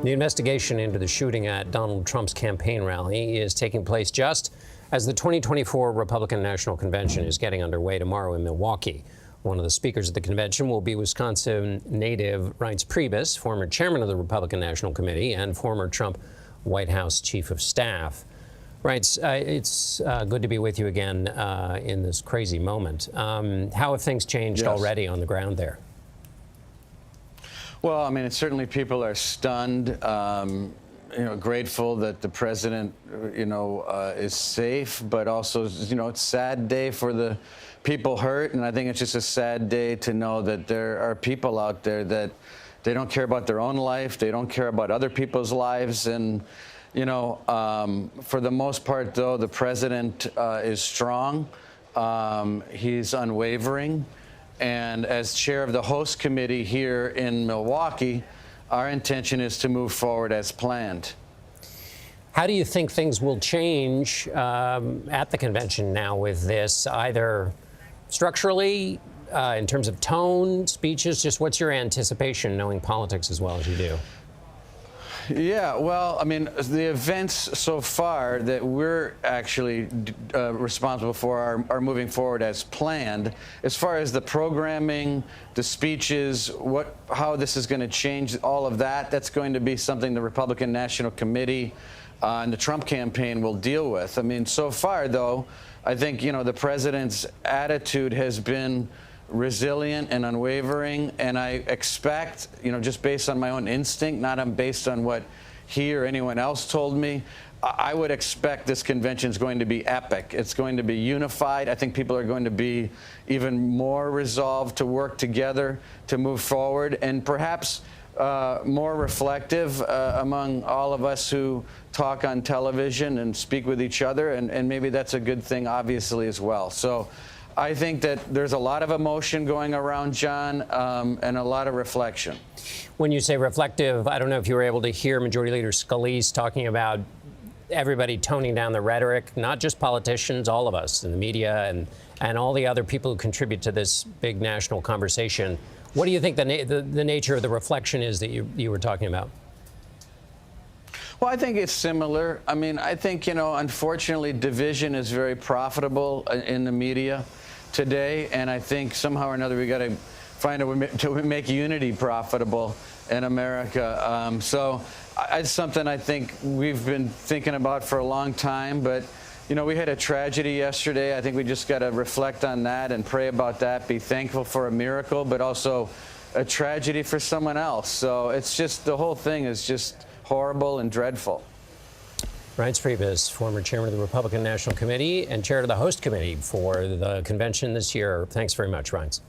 The investigation into the shooting at Donald Trump's campaign rally is taking place just as the 2024 Republican National Convention is getting underway tomorrow in Milwaukee. One of the speakers at the convention will be Wisconsin native Reince Priebus, former chairman of the Republican National Committee and former Trump White House chief of staff. Reince, it's good to be with you again in this crazy moment. How have things changed already on the ground there? Well, I mean, certainly people are stunned, grateful that the president, is safe, but also, it's a sad day for the people hurt. And I think it's just a sad day to know that there are people out there that they don't care about their own life. They don't care about other people's lives. And, for the most part, though, the president is strong. He's unwavering. And as chair of the host committee here in Milwaukee, our intention is to move forward as planned. How do you think things will change at the convention now with this, either structurally, in terms of tone, speeches? Just what's your anticipation, knowing politics as well as you do? Yeah, well, I mean, the events so far that we're actually responsible for are moving forward as planned. As far as the programming, the speeches, how this is going to change, all of that, that's going to be something the Republican National Committee and the Trump campaign will deal with. I mean, so far, though, I think, the president's attitude has been resilient and unwavering, and I expect, just based on my own instinct, not based on what he or anyone else told me, I would expect this convention is going to be epic. It's going to be unified. I think people are going to be even more resolved to work together to move forward, and perhaps more reflective among all of us who talk on television and speak with each other, and maybe that's a good thing, obviously, as well. So I think that there's a lot of emotion going around, John, and a lot of reflection. When you say reflective, I don't know if you were able to hear Majority Leader Scalise talking about everybody toning down the rhetoric, not just politicians, all of us in the media and all the other people who contribute to this big national conversation. What do you think the nature of the reflection is that you were talking about? Well, I think it's similar. I mean, I think, unfortunately, division is very profitable in the media today, and I think somehow or another we got to find a way to make unity profitable in America. So it's something I think we've been thinking about for a long time, but we had a tragedy yesterday. I think we just got to reflect on that and pray about that, be thankful for a miracle, but also a tragedy for someone else. So it's just, the whole thing is just horrible and dreadful. Reince Priebus, former chairman of the Republican National Committee and chair of the host committee for the convention this year. Thanks very much, Reince.